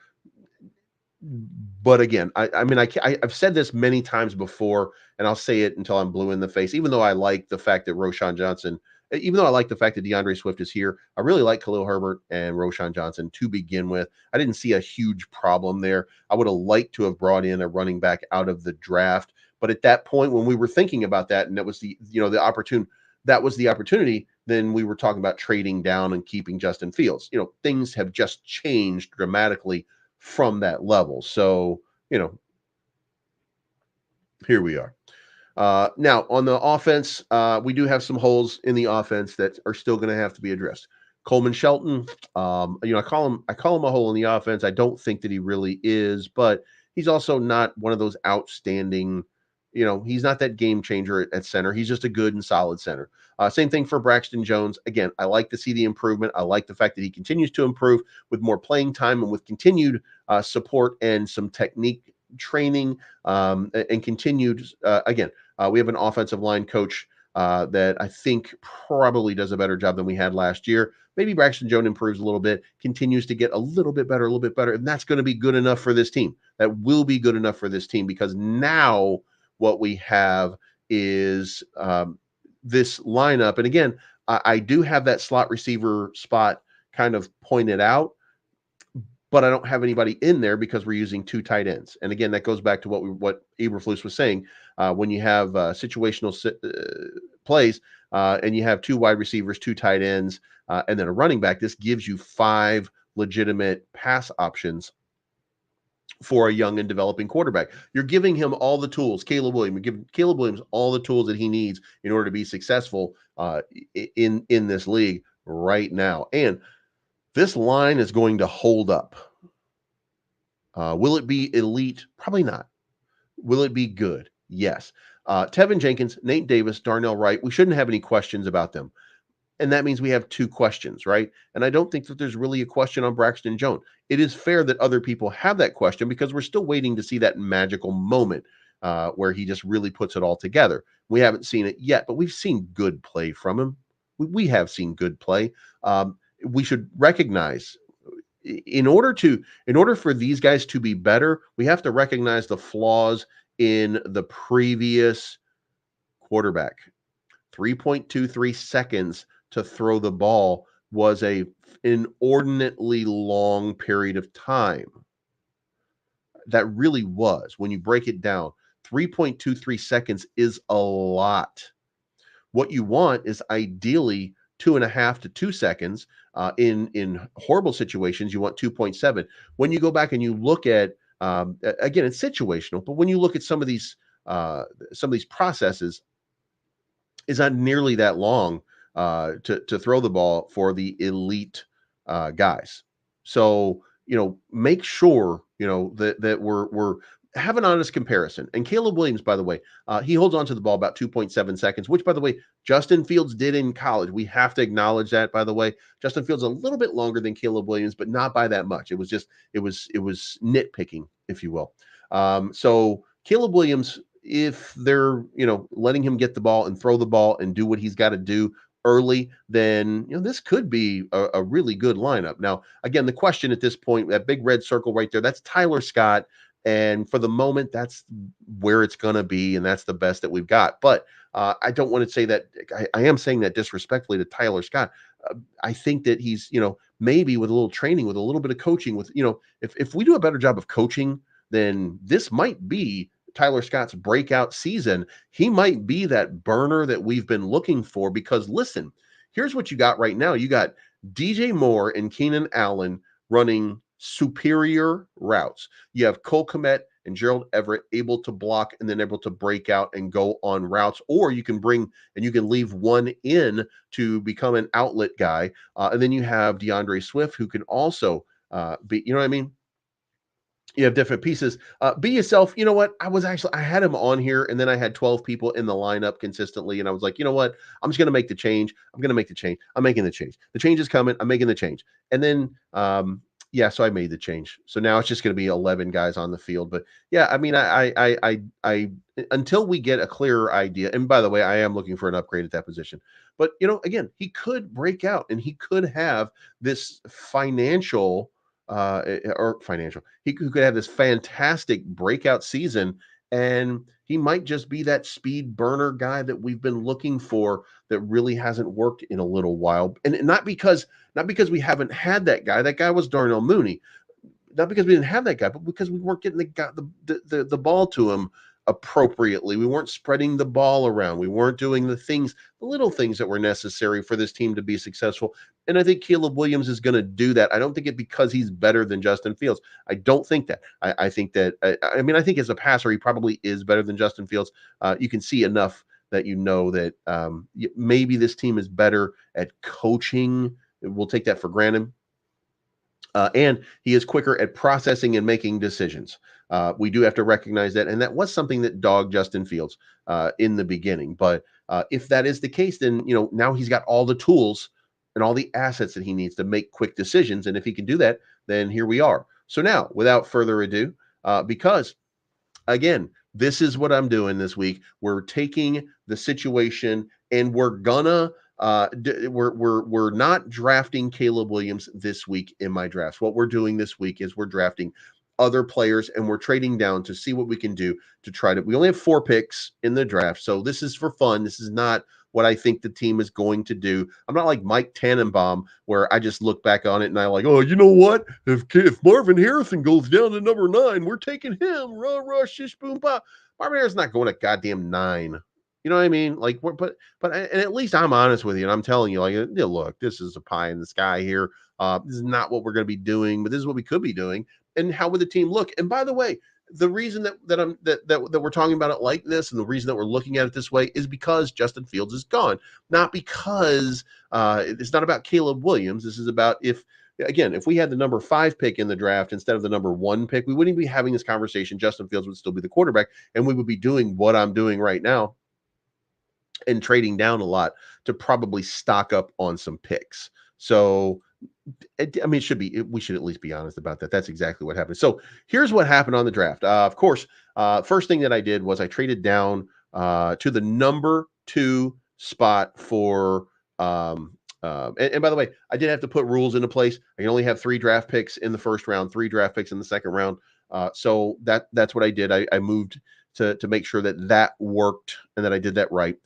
S1: But again, I've said this many times before, and I'll say it until I'm blue in the face. Even though I like the fact that DeAndre Swift is here, I really like Khalil Herbert and Roshan Johnson to begin with. I didn't see a huge problem there. I would have liked to have brought in a running back out of the draft, but at that point, when we were thinking about that, and that was the opportunity. Then we were talking about trading down and keeping Justin Fields. Things have just changed dramatically from that level. So, here we are. Now on the offense, we do have some holes in the offense that are still going to have to be addressed. Coleman Shelton, I call him a hole in the offense. I don't think that he really is, but he's also not one of those outstanding. He's not that game changer at center. He's just a good and solid center. Same thing for Braxton Jones. Again, I like to see the improvement. I like the fact that he continues to improve with more playing time and with continued support and some technique training and continued. We have an offensive line coach that I think probably does a better job than we had last year. Maybe Braxton Jones improves a little bit, continues to get a little bit better, and that's going to be good enough for this team. That will be good enough for this team because now what we have is this lineup. And again, I do have that slot receiver spot kind of pointed out, but I don't have anybody in there because we're using 2 tight ends. And again, that goes back to what Eberflus was saying. When you have situational plays and you have 2 wide receivers, 2 tight ends, and then a running back, this gives you 5 legitimate pass options for a young and developing quarterback. You're giving him all the tools. You're giving Caleb Williams all the tools that he needs in order to be successful in this league right now. And this line is going to hold up. Will it be elite? Probably not. Will it be good? Yes. Tevin Jenkins, Nate Davis, Darnell Wright, we shouldn't have any questions about them. And that means we have 2 questions, right? And I don't think that there's really a question on Braxton Jones. It is fair that other people have that question because we're still waiting to see that magical moment where he just really puts it all together. We haven't seen it yet, but we've seen good play from him. We have seen good play. We should recognize in order for these guys to be better, we have to recognize the flaws in the previous quarterback. 3.23 seconds to throw the ball was a inordinately long period of time. That really was. When you break it down, 3.23 seconds is a lot. What you want is ideally 2.5 to 2 seconds. In horrible situations, you want 2.7. When you go back and you look at, again, it's situational, but when you look at some of these processes, is not nearly that long to throw the ball for the elite guys. So make sure that we're have an honest comparison. And Caleb Williams, by the way, he holds on to the ball about 2.7 seconds, which, by the way, Justin Fields did in college. We have to acknowledge that, by the way. Justin Fields a little bit longer than Caleb Williams, but not by that much. It was just, it was nitpicking, if you will. So Caleb Williams, if they're, letting him get the ball and throw the ball and do what he's got to do early, then this could be a really good lineup. Now, again, the question at this point, that big red circle right there, that's Tyler Scott. And for the moment, that's where it's going to be, and that's the best that we've got. But I don't want to say that. I am saying that disrespectfully to Tyler Scott. I think that he's, maybe with a little training, with a little bit of coaching, with, if we do a better job of coaching, then this might be Tyler Scott's breakout season. He might be that burner that we've been looking for, because listen, here's what you got right now. You got DJ Moore and Keenan Allen running superior routes. You have Cole Kmet and Gerald Everett able to block and then able to break out and go on routes, or you can bring and you can leave one in to become an outlet guy. And then you have DeAndre Swift, who can also be, you know what I mean? You have different pieces. Be yourself. You know what? I had him on here, and then I had 12 people in the lineup consistently, and I was like, you know what? I'm just going to make the change. I'm going to make the change. I'm making the change. The change is coming. I'm making the change. And then, so I made the change. So now it's just going to be 11 guys on the field. But yeah, I mean, I until we get a clearer idea. And by the way, I am looking for an upgrade at that position. But again, he could break out, and he could have this financial or financial. He could have this fantastic breakout season, and he might just be that speed burner guy that we've been looking for that really hasn't worked in a little while. And not because we haven't had that guy. That guy was Darnell Mooney. Not because we didn't have that guy, but because we weren't getting the ball to him appropriately. We weren't spreading the ball around. We weren't doing the little things that were necessary for this team to be successful. And I think Caleb Williams is going to do that. I don't think it because he's better than Justin Fields. I don't think that. I think that, I think as a passer, he probably is better than Justin Fields. You can see enough that that maybe this team is better at coaching. We'll take that for granted. And he is quicker at processing and making decisions. We do have to recognize that. And that was something that dogged Justin Fields in the beginning. But if that is the case, then, now he's got all the tools and all the assets that he needs to make quick decisions. And if he can do that, then here we are. So now, without further ado, because again, this is what I'm doing this week. We're taking the situation and we're gonna we're not drafting Caleb Williams this week in my drafts. What we're doing this week is we're drafting other players and we're trading down to see what we can do to try to. We only have 4 picks in the draft, so this is for fun. This is not what I think the team is going to do. I'm not like Mike Tannenbaum, where I just look back on it and I like, oh, you know what? If Marvin Harrison goes down to number 9, we're taking him. Rah, rah, shish, boom, pop. Marvin Harrison's not going to goddamn 9. You know what I mean? Like, but and at least I'm honest with you, and I'm telling you, like, yeah, look, this is a pie in the sky here. This is not what we're going to be doing, but this is what we could be doing. And how would the team look? And by the way, the reason that we're talking about it like this, and the reason that we're looking at it this way, is because Justin Fields is gone, not because it's not about Caleb Williams. This is about if we had the number 5 pick in the draft instead of the number 1 pick, we wouldn't be having this conversation. Justin Fields would still be the quarterback, and we would be doing what I'm doing right now and trading down a lot to probably stock up on some picks. So, it should be, we should at least be honest about that. That's exactly what happened. So here's what happened on the draft. Of course, first thing that I did was I traded down to the number 2 spot for, and by the way, I did have to put rules into place. I can only have 3 draft picks in the first round, 3 draft picks in the second round. So that's what I did. I moved to make sure that worked and that I did that right.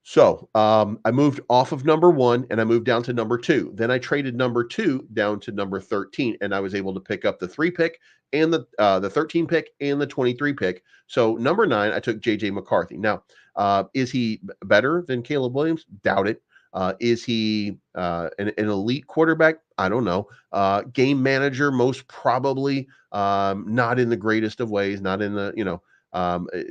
S1: So I moved off of number 1 and I moved down to number 2. Then I traded number 2 down to number 13, and I was able to pick up the 3 pick and the 13 pick and the 23 pick. So number 9, I took JJ McCarthy. Now, is he better than Caleb Williams? Doubt it. Is he an elite quarterback? I don't know. Game manager, most probably. Not in the greatest of ways. Not in the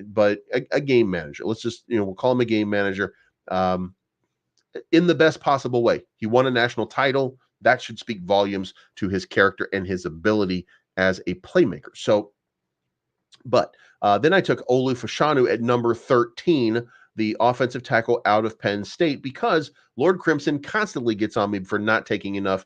S1: but a game manager. Let's just we'll call him a game manager. In the best possible way. He won a national title. That should speak volumes to his character and his ability as a playmaker. So But then I took Olu Fashanu at number 13, the offensive tackle out of Penn State, because Lord Crimson constantly gets on me for not taking enough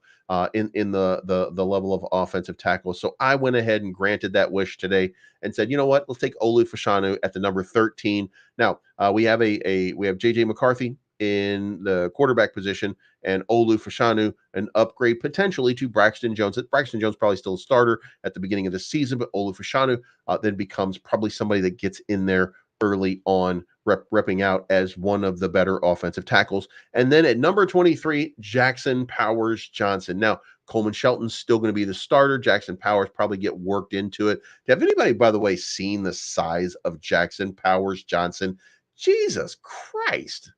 S1: in the level of offensive tackle. So I went ahead and granted that wish today and said, you know what, let's take Olu Fashanu at the number 13. Now we have we have JJ McCarthy in the quarterback position, and Olu Fashanu, an upgrade potentially to Braxton Jones. Braxton Jones probably still a starter at the beginning of the season, but Olu Fashanu then becomes probably somebody that gets in there early on, repping out as one of the better offensive tackles. And then at number 23, Jackson Powers Johnson. Now, Coleman Shelton's still going to be the starter. Jackson Powers probably get worked into it. Have anybody, by the way, seen the size of Jackson Powers Johnson? Jesus Christ.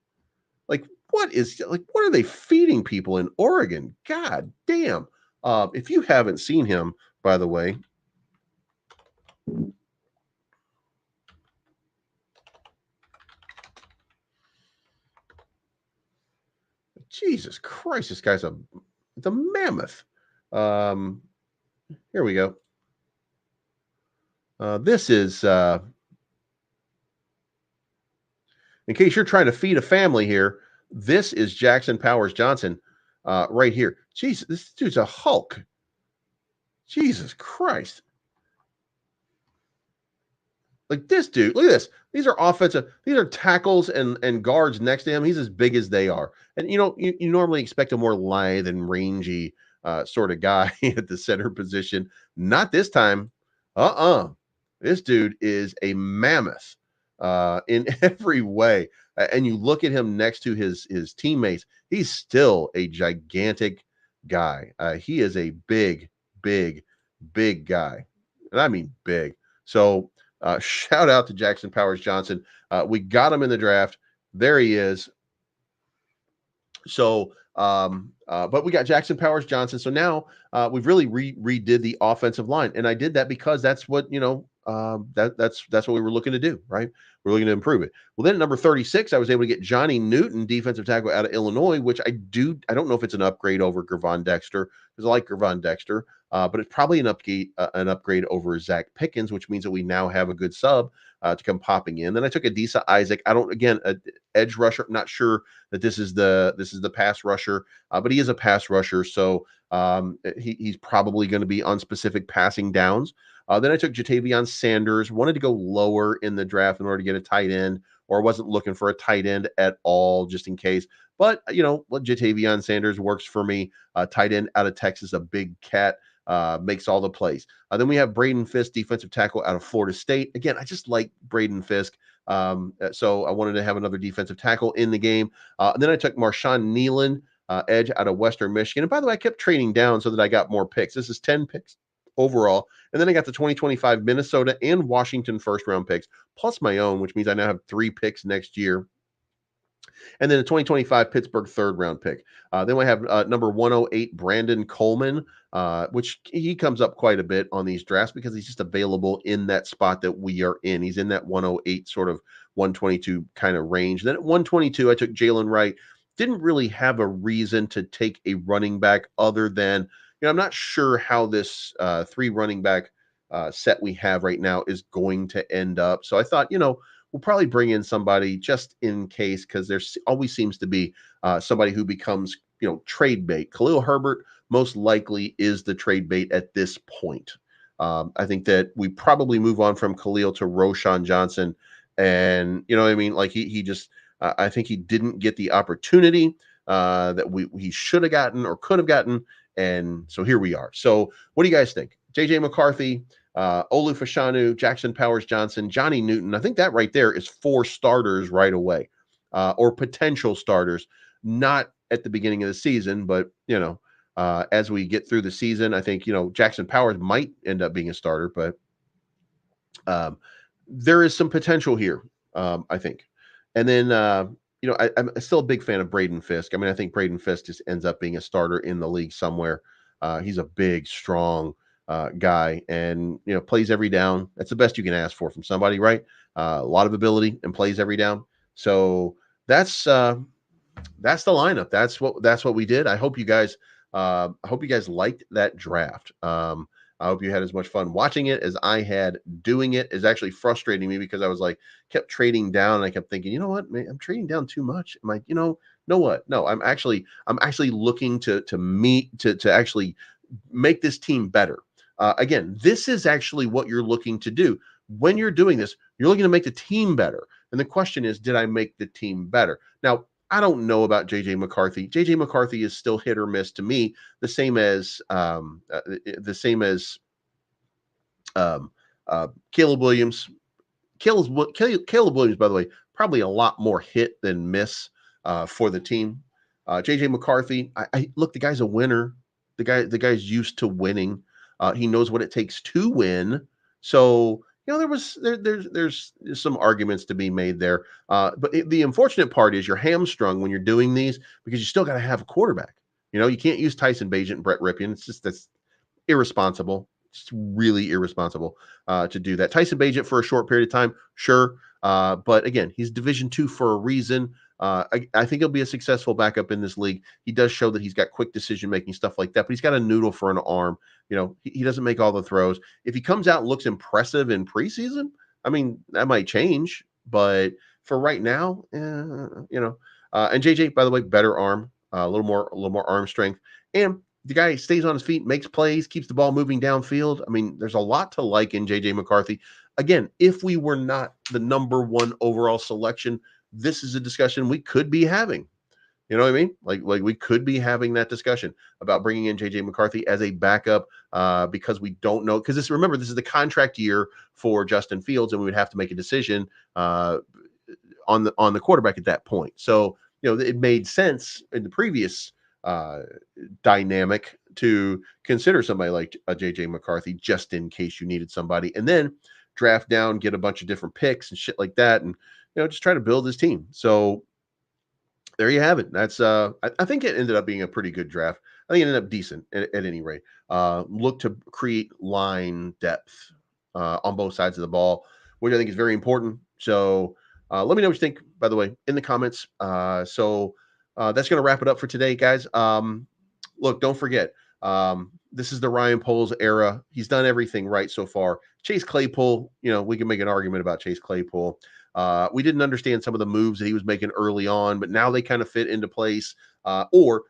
S1: Like, what are they feeding people in Oregon? God damn. If you haven't seen him, by the way, Jesus Christ, this guy's it's a mammoth. Um, Here we go. This is, in case you're trying to feed a family here, this is Jackson Powers Johnson right here. Jesus, this dude's a Hulk. Jesus Christ. Like this dude, look at this. These are tackles and guards next to him. He's as big as they are. And you normally expect a more lithe and rangy sort of guy at the center position. Not this time. This dude is a mammoth in every way. And you look at him next to his teammates, he's still a gigantic guy. He is a big, big, big guy. And I mean big. So shout out to Jackson Powers Johnson. We got him in the draft. There he is. So, but we got Jackson Powers Johnson. So now we've really redid the offensive line, and I did that because that's what that's what we were looking to do, right? We're looking to improve it. Well, then at number 36, I was able to get Johnny Newton, defensive tackle out of Illinois, which I don't know if it's an upgrade over Gervon Dexter, because I like Gervon Dexter, but it's probably an upgrade over Zach Pickens, which means that we now have a good sub to come popping in. Then I took Adisa Isaac. An edge rusher. I'm not sure that this is the pass rusher, but he is a pass rusher, so he's probably going to be on specific passing downs. Then I took Jatavion Sanders. Wanted to go lower in the draft in order to get a tight end, or wasn't looking for a tight end at all, just in case. But Jatavion Sanders works for me. Tight end out of Texas, a big cat. Makes all the plays. Then we have Braden Fisk, defensive tackle out of Florida State. Again, I just like Braden Fisk. So I wanted to have another defensive tackle in the game. And then I took Marshawn Nealon, edge out of Western Michigan. And by the way, I kept trading down so that I got more picks. This is 10 picks overall. And then I got the 2025 Minnesota and Washington first round picks, plus my own, which means I now have 3 picks next year. And then the 2025 Pittsburgh third round pick. Then we have number 108, Brandon Coleman, which he comes up quite a bit on these drafts because he's just available in that spot that we are in. He's in that 108 sort of 122 kind of range. Then at 122, I took Jalen Wright. Didn't really have a reason to take a running back other than, I'm not sure how this 3 running back set we have right now is going to end up. So I thought, we'll probably bring in somebody just in case, because there always seems to be somebody who becomes, trade bait. Khalil Herbert most likely is the trade bait at this point. I think that we probably move on from Khalil to Roshan Johnson. And, you know what I mean? Like he just, I think he didn't get the opportunity that he should have gotten or could have gotten. And so here we are. So what do you guys think? JJ McCarthy, Olu Fashanu, Jackson Powers Johnson, Johnny Newton. I think that right there is 4 starters right away, or potential starters, not at the beginning of the season, but as we get through the season, I think Jackson Powers might end up being a starter, but there is some potential here, I think. And then I'm still a big fan of Braden Fisk. I mean, I think Braden Fisk just ends up being a starter in the league somewhere. He's a big, strong guy, and plays every down. That's the best you can ask for from somebody, right? A lot of ability and plays every down. So that's the lineup. That's what we did. I hope you guys liked that draft. I hope you had as much fun watching it as I had doing it. Is actually frustrating me because I was like kept trading down and I kept thinking, you know what, man, I'm trading down too much. Am I, know what? No, I'm actually looking to actually make this team better. Again, this is actually what you're looking to do. When you're doing this, you're looking to make the team better. And the question is, did I make the team better? Now, I don't know about JJ McCarthy. JJ McCarthy is still hit or miss to me, the same as um, Caleb Williams. Caleb Williams, by the way, probably a lot more hit than miss for the team. JJ McCarthy, I look, the guy's a winner. The guy's used to winning. He knows what it takes to win. So there's some arguments to be made there. But the unfortunate part is you're hamstrung when you're doing these because you still got to have a quarterback. You can't use Tyson Bagent and Brett Ripien. That's irresponsible. It's really irresponsible to do that. Tyson Bagent for a short period of time, sure. But again, he's Division II for a reason. I think he'll be a successful backup in this league. He does show that he's got quick decision making, stuff like that, but he's got a noodle for an arm. He doesn't make all the throws. If he comes out and looks impressive in preseason, I mean, that might change. But for right now, and JJ, by the way, better arm, a little more arm strength, and the guy stays on his feet, makes plays, keeps the ball moving downfield. I mean, there's a lot to like in JJ McCarthy. Again, if we were not the number one overall selection, this is a discussion we could be having. You know what I mean? Like we could be having that discussion about bringing in JJ McCarthy as a backup because we don't know. Because remember, this is the contract year for Justin Fields, and we would have to make a decision on the quarterback at that point. So it made sense in the previous uh, dynamic to consider somebody like a JJ McCarthy just in case you needed somebody, and then draft down, get a bunch of different picks and shit like that, and just try to build his team. So there you have it. That's I think it ended up being a pretty good draft. I think it ended up decent at any rate. Look to create line depth on both sides of the ball, which I think is very important. So let me know what you think, by the way, in the comments. So that's going to wrap it up for today, guys. Look, don't forget, this is the Ryan Poles era. He's done everything right so far. Chase Claypool, we can make an argument about Chase Claypool. We didn't understand some of the moves that he was making early on, but now they kind of fit into place. Or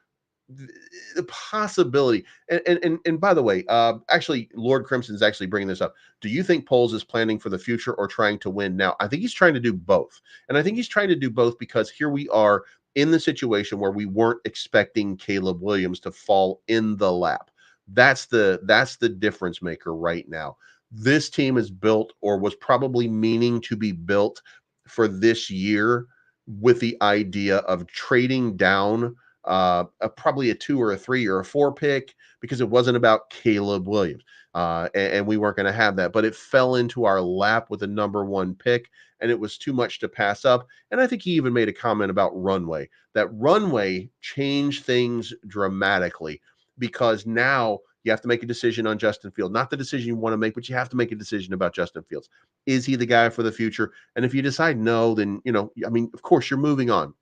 S1: the possibility, and by the way, actually, Lord Crimson's actually bringing this up. Do you think Poles is planning for the future or trying to win now? I think he's trying to do both, and I think he's trying to do both because here we are in the situation where we weren't expecting Caleb Williams to fall in the lap. That's the difference maker right now. This team is built or was probably meaning to be built for this year with the idea of trading down probably a 2 or a 3 or a 4 pick because it wasn't about Caleb Williams. And we weren't going to have that, but it fell into our lap with the number 1 pick, and it was too much to pass up. And I think he even made a comment about runway. That runway changed things dramatically because now you have to make a decision on Justin Fields. Not the decision you want to make, but you have to make a decision about Justin Fields. Is he the guy for the future? And if you decide no, then, I mean, of course, you're moving on.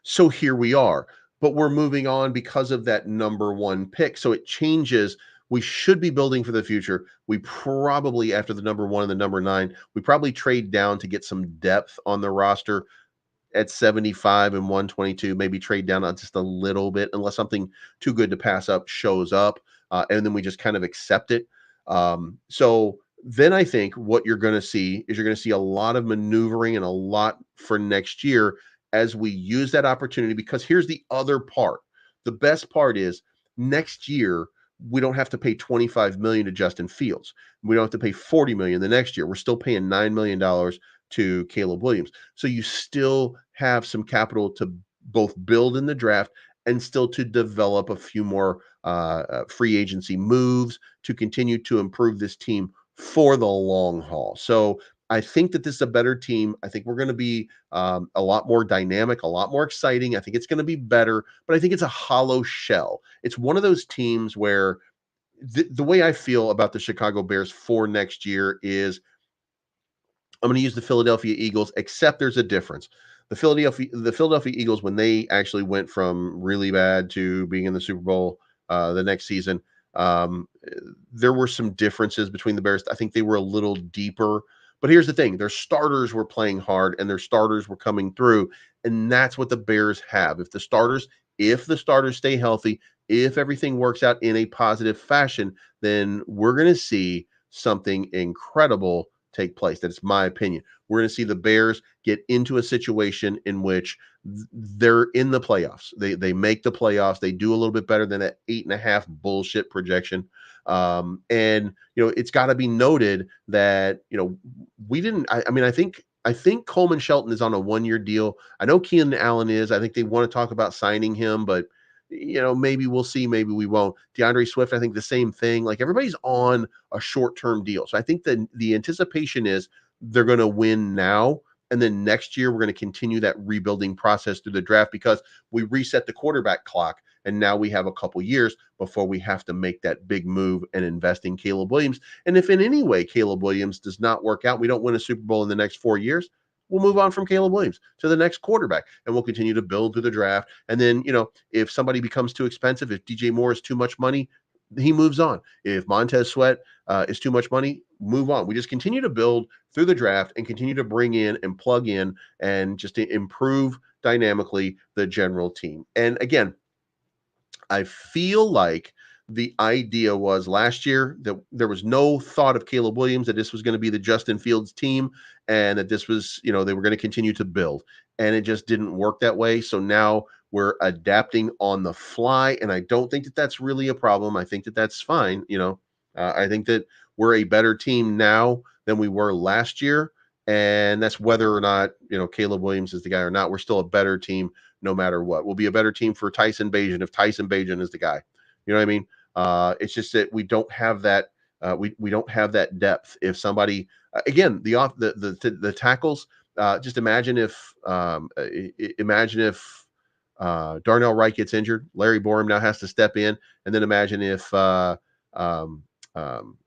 S1: So here we are, but we're moving on because of that number 1 pick. So it changes. We should be building for the future. We probably, after the number 1 and the number 9, we probably trade down to get some depth on the roster at 75 and 122, maybe trade down on just a little bit unless something too good to pass up shows up. And then we just kind of accept it. So then I think what you're going to see is you're going to see a lot of maneuvering and a lot for next year as we use that opportunity, because here's the other part. The best part is next year, we don't have to pay $25 million to Justin Fields. We don't have to pay $40 million the next year. We're still paying $9 million to Caleb Williams. So you still have some capital to both build in the draft and still to develop a few more free agency moves to continue to improve this team for the long haul. So I think that this is a better team. I think we're going to be a lot more dynamic, a lot more exciting. I think it's going to be better, but I think it's a hollow shell. It's one of those teams where the way I feel about the Chicago Bears for next year is I'm going to use the Philadelphia Eagles, except there's a difference. The Philadelphia Eagles, when they actually went from really bad to being in the Super Bowl the next season, Um, there were some differences between the Bears. I think they were a little deeper. But here's the thing, their starters were playing hard and their starters were coming through. And that's what the Bears have. If the starters stay healthy, if everything works out in a positive fashion, then we're going to see something incredible take place. That's my opinion. We're going to see the Bears get into a situation in which they're in the playoffs. They make the playoffs. They do a little bit better than that 8.5 bullshit projection. And it's got to be noted that we didn't. I mean, I think Coleman Shelton is on a 1-year deal. I know Keenan Allen is. I think they want to talk about signing him, but maybe we'll see, maybe we won't. DeAndre Swift, I think the same thing. Like everybody's on a short-term deal. So I think that the anticipation is they're going to win now. And then next year, we're going to continue that rebuilding process through the draft because we reset the quarterback clock. And now we have a couple years before we have to make that big move and invest in Caleb Williams. And if in any way Caleb Williams does not work out, we don't win a Super Bowl in the next 4 years, we'll move on from Caleb Williams to the next quarterback, and we'll continue to build through the draft. And then, if somebody becomes too expensive, if DJ Moore is too much money, he moves on. If Montez Sweat is too much money, move on. We just continue to build through the draft and continue to bring in and plug in and just to improve dynamically the general team. And again, I feel like the idea was last year that there was no thought of Caleb Williams, that this was going to be the Justin Fields team and that this was, they were going to continue to build. And it just didn't work that way. So now we're adapting on the fly. And I don't think that that's really a problem. I think that that's fine. I think that we're a better team now than we were last year. And that's whether or not, Caleb Williams is the guy or not. We're still a better team no matter what. We'll be a better team for Tyson Bagent if Tyson Bagent is the guy. You know what I mean? It's just that we don't have that. We don't have that depth. If somebody again the tackles. Just imagine if Darnell Wright gets injured, Larry Borum now has to step in, and then imagine if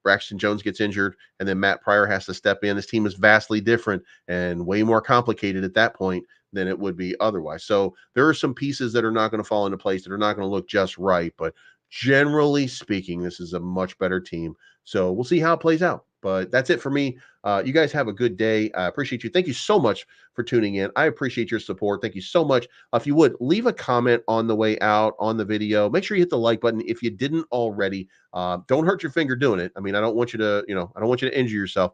S1: Braxton Jones gets injured, and then Matt Pryor has to step in. This team is vastly different and way more complicated at that point than it would be otherwise. So there are some pieces that are not going to fall into place, that are not going to look just right. But generally speaking, this is a much better team. So we'll see how it plays out. But that's it for me. You guys have a good day. I appreciate you. Thank you so much for tuning in. I appreciate your support. Thank you so much. If you would, leave a comment on the way out on the video. Make sure you hit the like button if you didn't already. Don't hurt your finger doing it. I mean, I don't want you to injure yourself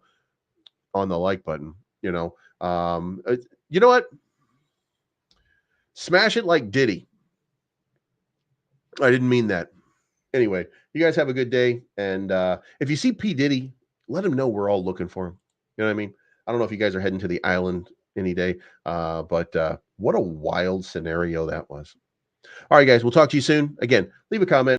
S1: on the like button. You know what? Smash it like Diddy. I didn't mean that. Anyway, you guys have a good day. And if you see P. Diddy, let him know we're all looking for him. You know what I mean? I don't know if you guys are heading to the island any day, but what a wild scenario that was. All right, guys, we'll talk to you soon. Again, leave a comment.